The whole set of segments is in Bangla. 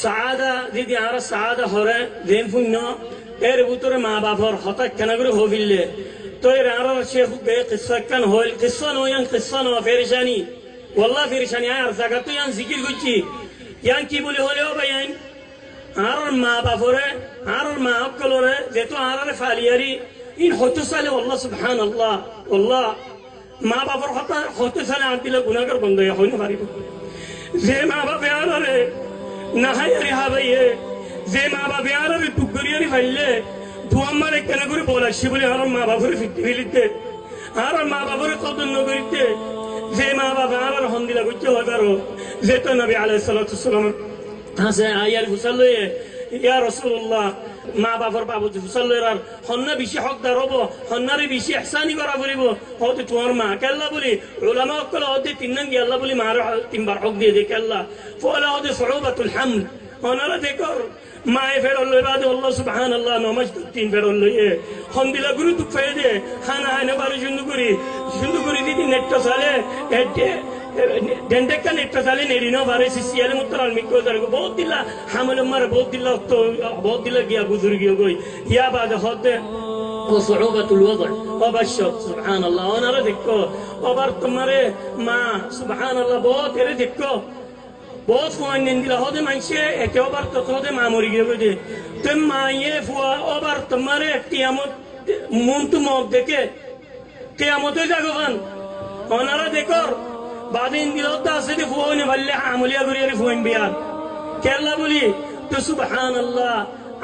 সাদা যদি আর সাদা হরে দেন পুণ্য এর ভিতরে মা বাপর হঠাৎ কেন করে হবিললে তো এর আর শেখ কিসা কান হইল কিসা নয়ান কিসা ন ফেরেশানি والله ফেরেশানি আর জায়গা তো ইয়ান জিকির করছি ইয়ান কি বলে হলেও ভাইয়ান আর মা বাপরে আর মা অকলরে যেহেতু আর ফালিয়ারি ইন হতে সালে আল্লাহ সুবহানাল্লাহ আল্লাহ মা বাপর হতে সালে আনতিলে গুনাহগার বন্ধ হইতে পারিব যে মা বাপে আরে না হায়ারি হাবাইয়ে যে মা বাপে আরে টুকরিয়ারি ফাইলে দুয়াম্মারে কেন করে বলাছি বলে আর মা বাপরে ফিরতে ফেলিতে আর মা বাপরে কদন্য করিতে যে মা বাবা আর হন্দিলা করতে হয় পারো যেহেতু নবী আলাইহিস সালাতু ওয়াসসালাম আছে আয়াল হুসাল লয়ে ইয়া রাসূলুল্লাহ মা বাবার বাবু হুসাল লয়ে আর হন্না বেশি হকদার হবো হন্নারে বেশি ইহসানি করা করিব হতে তোমার মা কেল্লা বলি উলামা কল হতে তিনন কি আল্লাহ বলি মার তিনবার হক দিয়ে দে কেল্লা ফলা হতে সুউবাতুল হামল ওনারা দেখো মায়ে ফেরল লই বাদে আল্লাহ সুবহানাল্লাহ নমাজ তিন ফেরল লইয়ে হন্দিলা গুরু তুক ফাইদে খানা হানা বারে সুন্দর করে দিদি নেটটা সালে এটে ডেন্ডেকা নেটটা সালে নেরিনো বারে সিসিয়ালে মুত্তরাল মিকো জারগো বহুত দিলা হামল মার বহুত দিলা গিয়া গুজর গিয়া গই ইয়া বাদে হতে وصعوبة الوضع وبشر سبحان الله وانا ردكو وبرتمره ما سبحان الله বহুত এর দেখো বহুত ফুয়ান দিলা হদে মাইছে একে ওবার তো হদে মা মরি গিয়ে দে তে মায়ে ফুয়া ওবার তোমারে কিয়ামত মন তো মত দেখে কিয়ামতে জাগবান ওনারা দেখো বাদিন দিলতা আছে দি ফুয়ানে বললে আমলিয়া করিয়ারি ফুয়ান বিয়া কেল্লা বলি তো সুবহানাল্লাহ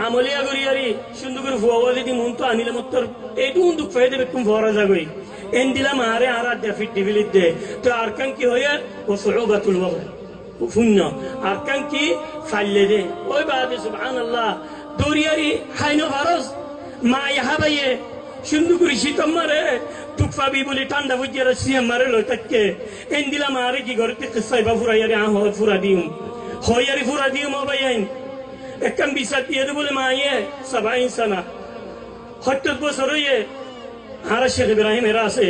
আমলিয়া করিয়ারি সুন্দর করে ফুয়া যদি মন তো আনিলে মত্তর এইটু দুঃখ ফাইদে বেকুম ভরা যাগই এন দিলা মারে আর ফিট দিবিলিতে তো আর কান কি হয়ে ও সুউবাতুল ওয়াদ শূন্য আর কান কি ফাইলে দে ওই বাদে সুবহানাল্লাহ দরিয়ারি হাইনো ভারস মা ইহাবাইয়ে সুন্দর করে শীতম মারে তুকফাবি বলি ঠান্ডা বুঝিয়ে সিয়াম মারে লই তাকে এন দিলা মারে কি ঘরে কিসাই বা ফুরাইয়ারি ফুরা দিউম হইয়ারি ফুরা দিউম অবাইন একদম বিচার দিয়ে দে বলে মাইয়ে 70 সানা 70 বছর হইয়ে আর শেখ ইব্রাহিম এরা আছে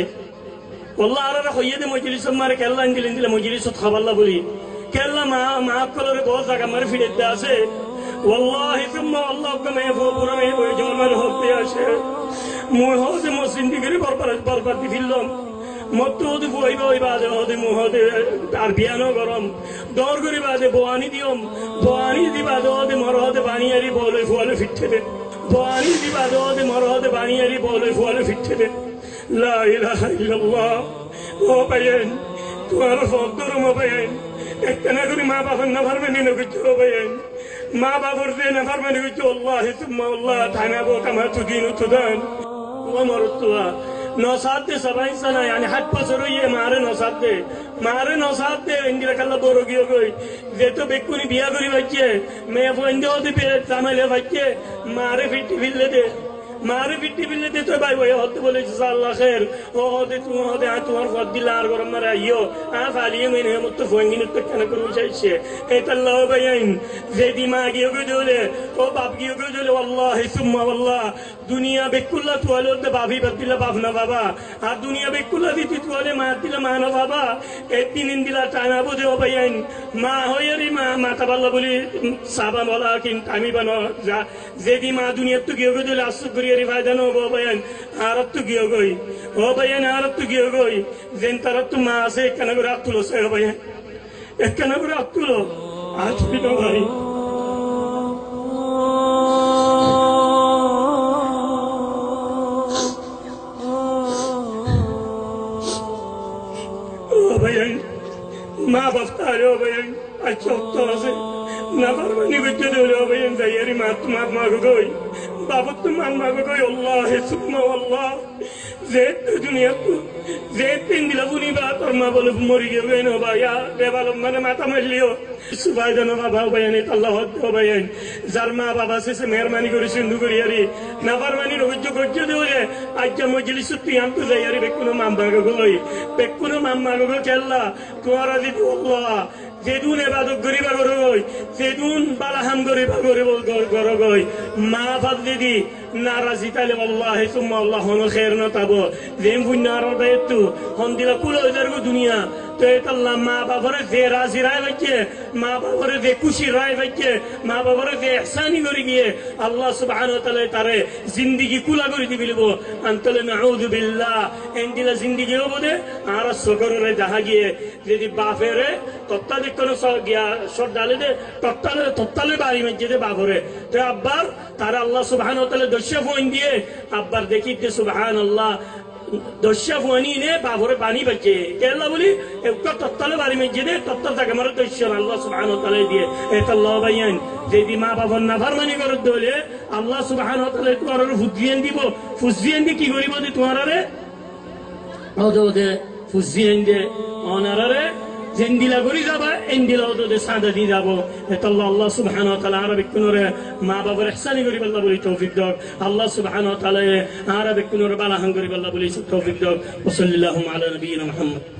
والله আরা হইয়ে দে মজলিস মারে কেল্লা দিলে মজলিসত খাবাল্লা বলি কেল্লা মা কলরে বহুত জায়গা মারে ফিরে আছে والله ثم والله كما يفوق مي جمال হতে আসে মুই হতে মসজিদে বরবাদ দিলাম মত হতে বইবা ওই বাজে হতে মুহতে আর বিয়ানো গরম দর করে বাজে বোয়ানি দিওম বোয়ানি দিবা হতে মরহতে বানিয়ারি বলে ফুয়ালে ফিটতে দে বোয়ানি দিবা হতে মরহতে বানিয়ারি বলে ফুয়ালে ফিটতে দে লা ইলাহা ইল্লাল্লাহ ও ভাইয়েন তোমার ফকর মো ভাইয়েন একনা করে মা বাবার না পারবেন না কিছু ভাইয়েন মা বাবার দে না পারবেন কিছু আল্লাহ সুম্মা আল্লাহ তানাবো কামা তুদিনু তুদান ওয়া মারতুয়া নসাদে 70 সানা يعني হাত বছর হইয়ে মারে নসাদে ইন্দিরা কাল্লা বড় গিয়ে গই যেতো বেকুনি বিয়া করি বাচ্চে মেয়ে বন্ধে হতে পেরে জামাইলে বাচ্চে মারে ফিটি ফিল্লে দে তো ভাই ভাই হতে বলে আল্লাহ খের ও হতে তুমি হতে তোমার ফদ দিলা আর গরম মারে আইও ফালিয়ে মেনে মত ফঙ্গিন তো কেন করে চাইছে এটা আল্লাহ ভাইন যেদি মা গিয়ে গলে ও বাপ গিয়ে গলে আল্লাহ সুম্মা আল্লাহ দুনিয়া বেকুল্লা তোয়ালে তো বাবি বাতিলা বাপ না বাবা আর দুনিয়া বেকুল্লা দিতি তোয়ালে মা দিলা মা না বাবা এই তিন দিলা টানা বুঝে ও ভাইন মা হইয়ারি মাতা বাল্লা বলি সাবা বলা কিন্তু আমি বানো যা যেদি মা দুনিয়া তো গিয়ে গলে আসু রি ফায়দানো ও ভাইয়ান আরব তো গিয়ে গই ও ভাইয়ান আরব তো গিয়ে গই যেন তার তো মা আছে কেন করে আতুলো সে ভাইয়ান কেন করে আতুলো আজ বিনো ভাই ও ভাইয়ান মা বাফতারে ও ভাইয়ান আচ্ছা তো আছে না পারবানি করতে দিলে ও ভাইয়ান যাইয়ারি মা তোমার মা গই বাবা তো মান মাগো গই আল্লাহ সুবহান আল্লাহ যে দুনিয়া যে তিন দিলা বুনি বা তোর মা বলে মরি গেবে না ভাইয়া দেবাল মানে মাথা মারলিও সুবহান বাবা ভাইয়ান আল্লাহ ভাইয়ান যার মা বাবা সে মেহরবানি করে সিন্ধু করিয়ারি না পারবানি রোজ্য করতে দিলে আজকে মজলিস তুই আনতে যাইয়ারি বেকুনো মাম্মা গই বেকুনো মাম্মা গো কেল্লা তোমার আজি আল্লাহ যেদুন এবাদত গরিবা গর গই যেদুন বালাহাম গরিবা গর গই মা বাপ দিদি নারাজি তালে আল্লাহ সুম্মা আল্লাহ হন খের না তাবো যেম বুন নারো দায়িত্ব হন দিলা কুলো জারগো দুনিয়া তো আল্লাহ মা বাবারে যে রাজি রায় বাচ্চে মা বাবারে যে খুশি রায় বাচ্চে মা বাবারে যে ইহসানি করে গিয়ে আল্লাহ সুবহানাহু ওয়া তাআলা তারে জিন্দেগি কুলা করে দিবিলব আনতলে নাউযু বিল্লাহ এন্ডিলা জিন্দেগি হবদে আর সকরে দেখা গিয়ে যদি বাপেরে তত্তালে কোন গিয়া সর ডালে দে তত্তালে বাড়ি মেজে দে বাপরে তো আব্বার তারা আল্লাহ সুবহানাহু ওয়া তাআলা দর্শা ফোন দিয়ে আব্বার দেখিতে সুবহানাল্লাহ দর্শা ফোনি নে বাপরে পানি বাজে কেলা বলি একটা তত্তালে বাড়ি মেজে দে তত্তাল তাকে মারে দর্শা আল্লাহ সুবহানাহু ওয়া তাআলা দিয়ে এটা আল্লাহ বাইয়ান যদি মা বাবার নাফরমানি করে দলে আল্লাহ সুবহানাহু ওয়া তাআলা তোমার ফুজিয়েন দিব ফুজিয়েন দি কি করিব দি তোমারে ওদে ফুজিয়েন দে অনারে জেন্দিলা করি যাবা এন্দিলা ওদে সাদা দি যাব এটা আল্লাহ সুবহানাহু ওয়া তাআলা আরবিক কুনরে মা বাবার ইহসানি করি আল্লাহ বলি তৌফিক দাও আল্লাহ সুবহানাহু ওয়া তাআলা আরবিক কুনরে বালা হাং করি আল্লাহ বলি তৌফিক দাও ওয়া সাল্লাল্লাহু আলা নবিয়িনা মুহাম্মদ